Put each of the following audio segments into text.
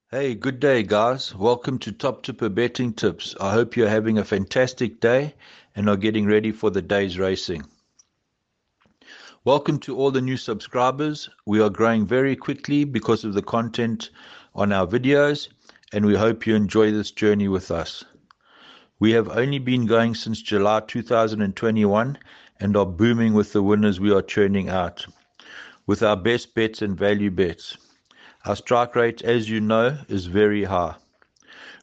Hey, good day, guys. Welcome to Top Tipper Betting Tips. I hope you're having a fantastic day and are getting ready for the day's racing. Welcome to all the new subscribers. We are growing very quickly because of the content on our videos, and we hope you enjoy this journey with us. We have only been going since July 2021 and are booming with the winners we are churning out, with our best bets and value bets. Our strike rate, as you know, is very high.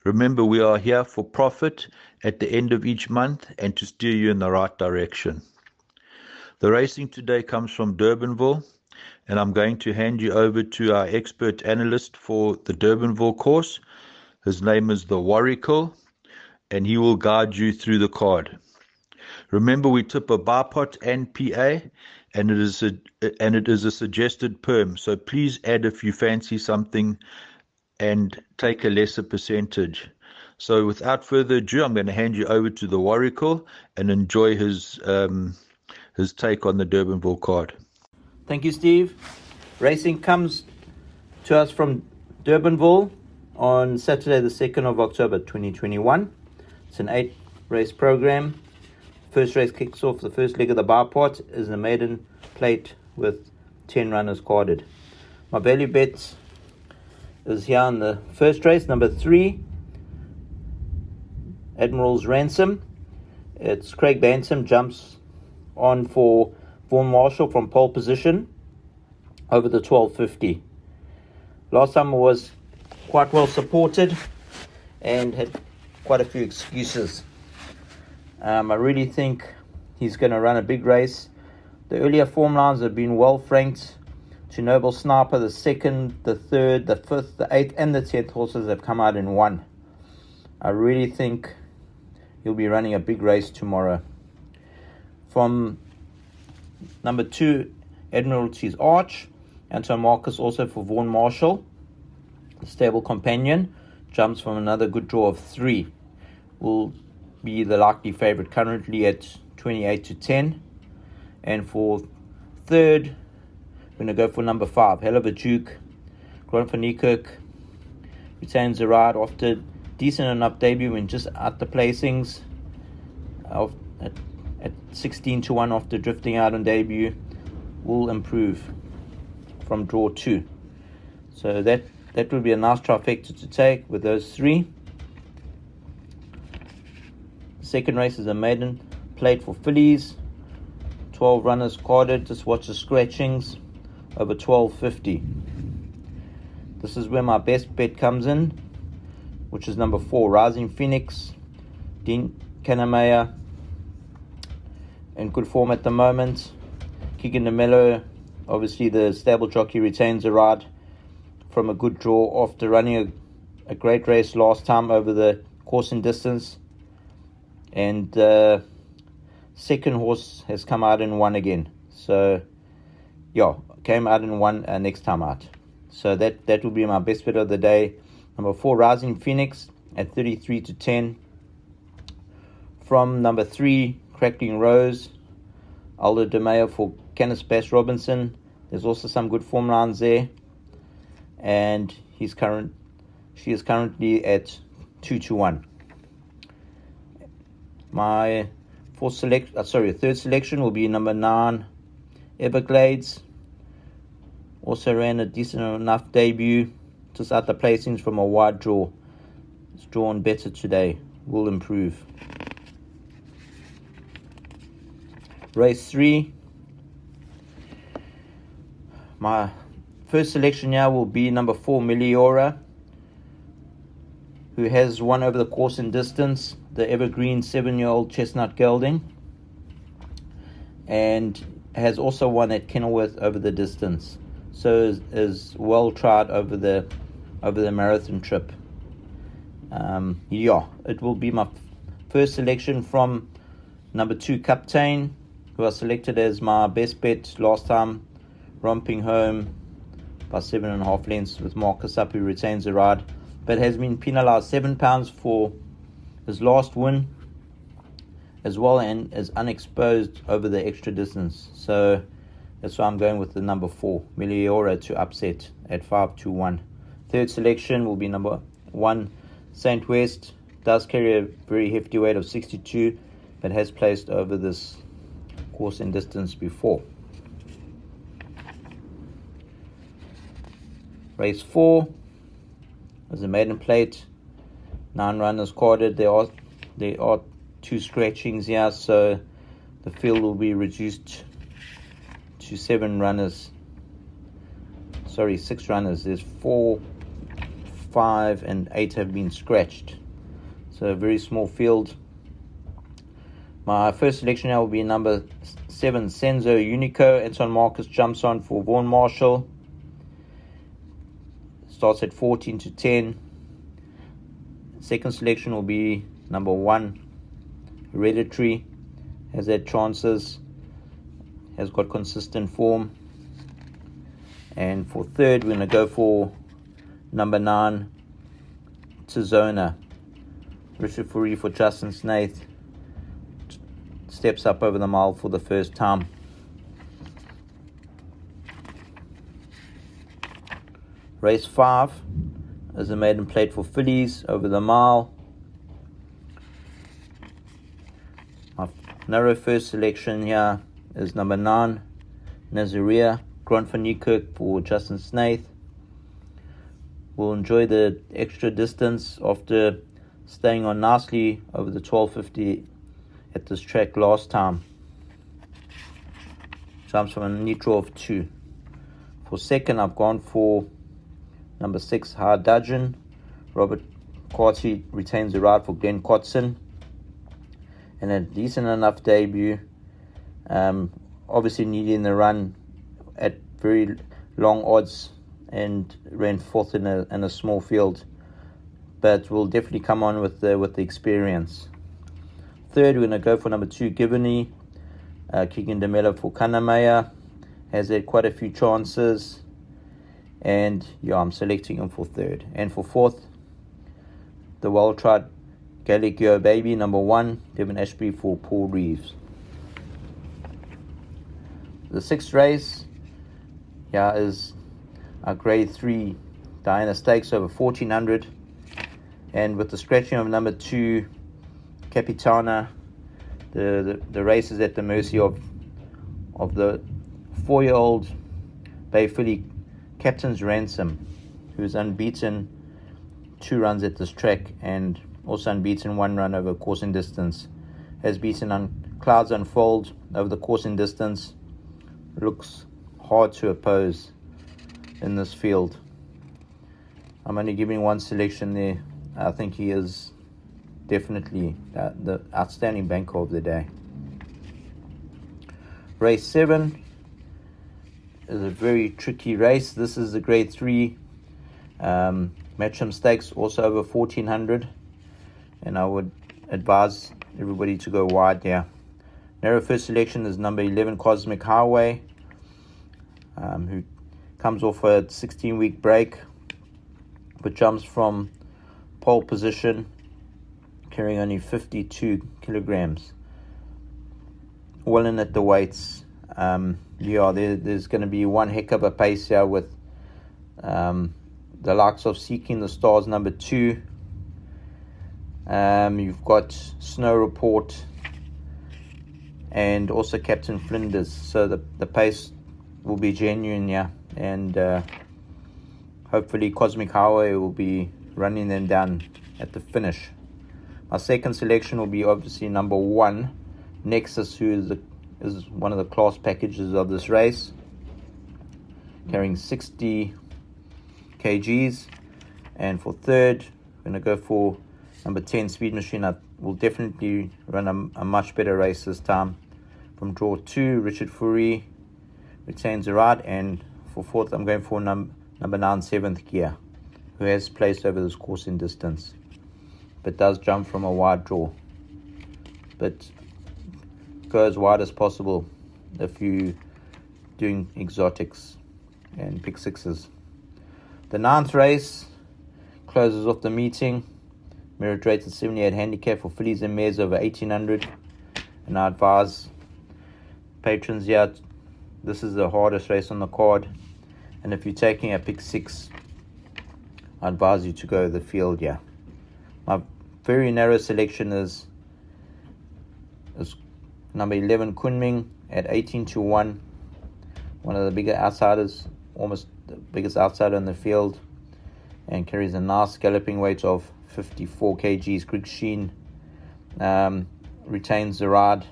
Remember, we are here for profit at the end of each month and to steer you in the right direction. The racing today comes from Durbanville, and I'm going to hand you over to our expert analyst for the Durbanville course. His name is the Warrigal, and he will guide you through the card. Remember, we tip a bipot and PA, and it is a suggested perm, so please add if you fancy something and take a lesser percentage. So without further ado, I'm going to hand you over to the Warrigal and enjoy his take on the Durbanville card. Thank you, Steve. Racing comes to us from Durbanville on Saturday the 2nd of October 2021. It's an 8-race program. First race kicks off the first leg of the bipot is the maiden plate with 10 runners carded. My value bets is here in the first race, number 3, Admiral's Ransom. It's Craig Bantam jumps on for Vaughan Marshall from pole position over the 12.50. Last time was quite well supported and had quite a few excuses. I really think he's going to run a big race. The earlier form lines have been well franked to Noble Sniper. The 2nd, the 3rd, the 5th, the 8th and the 10th horses have come out in 1. I really think he'll be running a big race tomorrow. From number 2, Admiralty's Arch, Anton Marcus also for Vaughan Marshall. The stable companion jumps from another good draw of 3. Will be the likely favorite currently at 28-10. And for 3rd, we're going to go for number 5, Hell of a Duke. Grant van Niekerk retains the ride after decent enough debut and just at the placings at 16-1 after drifting out on debut. Will improve from draw 2. So that would be a nice trifecta to take with those 3. Second race is a maiden plate for fillies. 12 runners carded. Just watch the scratchings over 12.50. This is where my best bet comes in, which is number 4, Rising Phoenix. Dean Kanamayer in good form at the moment. Keegan DeMello, obviously the stable jockey, retains the ride from a good draw after running a great race last time over the course and distance. And second horse has come out in 1 again. So, yeah, came out in 1 next time out. So that will be my best bet of the day. Number 4, Rising Phoenix at 33-10. From number 3, Crackling Rose, Aldo De Meyer for Canis Bass Robinson. There's also some good form lines there. And she is currently at 2-1. My third selection will be number 9, Everglades. Also ran a decent enough debut, just out the placings from a wide draw. It's drawn better today, will improve. Race 3. My first selection here will be number 4, Meliora, who has won over the course and distance, the evergreen 7-year-old chestnut gelding, and has also won at Kenilworth over the distance. So is well tried over the marathon trip. It will be my first selection from number 2, Captain, who I selected as my best bet last time, romping home by 7.5 lengths with Marcus Up, who retains the ride, but has been penalised £7 for his last win as well, and is unexposed over the extra distance. So that's why I'm going with the number 4, Meliora, to upset at 5-1. Third selection will be number 1, Saint West. Does carry a very hefty weight of 62, but has placed over this course and distance before. Race 4 is a maiden plate. 9 runners carded. There are 2 scratchings here, so the field will be reduced to 7 runners. Sorry, 6 runners. There's 4, 5, and 8 have been scratched. So a very small field. My first selection now will be number 7, Senzo Unico. Anton Marcus jumps on for Vaughan Marshall. Starts at 14 to 10. Second selection will be number 1, Hereditary. Has had chances. Has got consistent form. And for third, we're going to go for number 9, Tizona. Richard Fourie for Justin Snaith steps up over the mile for the first time. Race 5 is a maiden plate for fillies over the mile. My narrow first selection here is number 9, Nazaria. Grant van Niekerk for Justin Snaith. Will enjoy the extra distance after staying on nicely over the 1250 at this track last time. Jumps from a neat draw of 2. For second, I've gone for number 6, Hard Dudgeon. Robert Carty retains the ride for Glenn Cotson. And a decent enough debut. Obviously needing the run at very long odds and ran fourth in a small field, but will definitely come on with the experience. Third, we're going to go for number 2, Givney. Keegan DeMello for Kanamaya. Has had quite a few chances, and I'm selecting him for third. And for fourth, the well-tried Gaelic Yo Baby, number 1, Devin Ashby for Paul Reeves. The sixth race is a grade 3 Diana Stakes over 1400, and with the scratching of number 2, Capitana, the race is at the mercy of the 4-year-old Bay Filly Captain's Ransom, who's unbeaten 2 runs at this track and also unbeaten 1 run over course and distance. Has beaten on Clouds Unfold over the course and distance. Looks hard to oppose in this field. I'm only giving 1 selection there. I think he is definitely the outstanding banker of the day. Race 7 is a very tricky race. This is the grade 3 Matcham Stakes, also over 1400, and I would advise everybody to go wide there. Narrow first selection is number 11, Cosmic Highway, who comes off a 16-week break, but jumps from pole position, carrying only 52 kilograms. Well in at the weights. There's going to be one heck of a pace here with the likes of Seeking the Stars, number 2. You've got Snow Report and also Captain Flinders. So the pace will be genuine, and hopefully Cosmic Highway will be running them down at the finish. My second selection will be obviously number 1, Nexus, who is one of the class packages of this race, carrying 60 kgs. And for third, I'm going to go for number 10, Speed Machine. I will definitely run a much better race this time. From draw 2, Richard Fourie retains the ride. And for fourth, I'm going for number 9, 7th Gear, who has placed over this course in distance, but does jump from a wide draw. But go as wide as possible if you're doing exotics and pick sixes. The 9th race closes off the meeting. Merit rated 78 handicap for fillies and mares over 1800. And I advise patrons here, this is the hardest race on the card. And if you're taking a pick 6, I advise you to go the field here. My very narrow selection is number 11 Kunming at 18-1. One of the bigger outsiders, almost the biggest outsider in the field, and carries a nice galloping weight of 54 kgs. Greg Sheen retains the ride,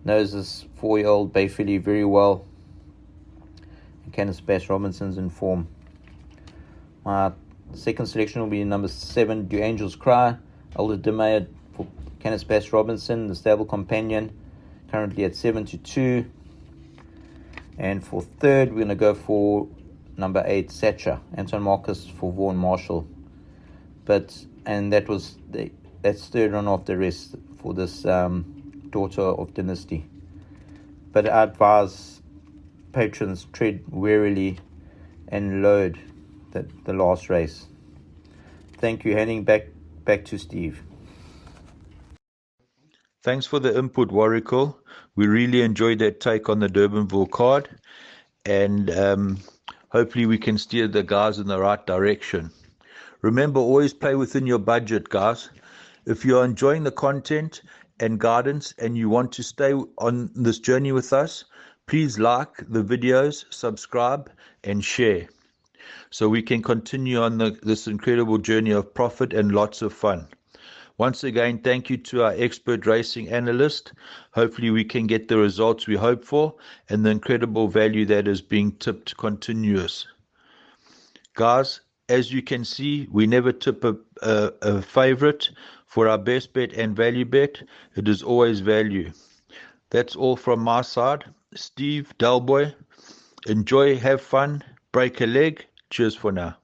knows this 4-year-old Bay filly very well, and Canis Bass Robinson's in form. My second selection will be number 7 Do Angels Cry, Elder Dimay for Canis Bass Robinson, the stable companion, currently at 7-2. And for third, we're going to go for number 8, Satcher, Anton Marcus for Vaughan Marshall. That's third run off the rest for this daughter of Dynasty. But I advise patrons tread warily and load the last race. Thank you. Handing back to Steve. Thanks for the input, Warrigal. We really enjoyed that take on the Durbanville card, and hopefully we can steer the guys in the right direction. Remember, always play within your budget, guys. If you are enjoying the content and guidance and you want to stay on this journey with us, please like the videos, subscribe, and share so we can continue on this incredible journey of profit and lots of fun. Once again, thank you to our expert racing analyst. Hopefully we can get the results we hope for and the incredible value that is being tipped continuous. Guys, as you can see, we never tip a favorite for our best bet and value bet. It is always value. That's all from my side. Steve, Delboy, enjoy, have fun, break a leg. Cheers for now.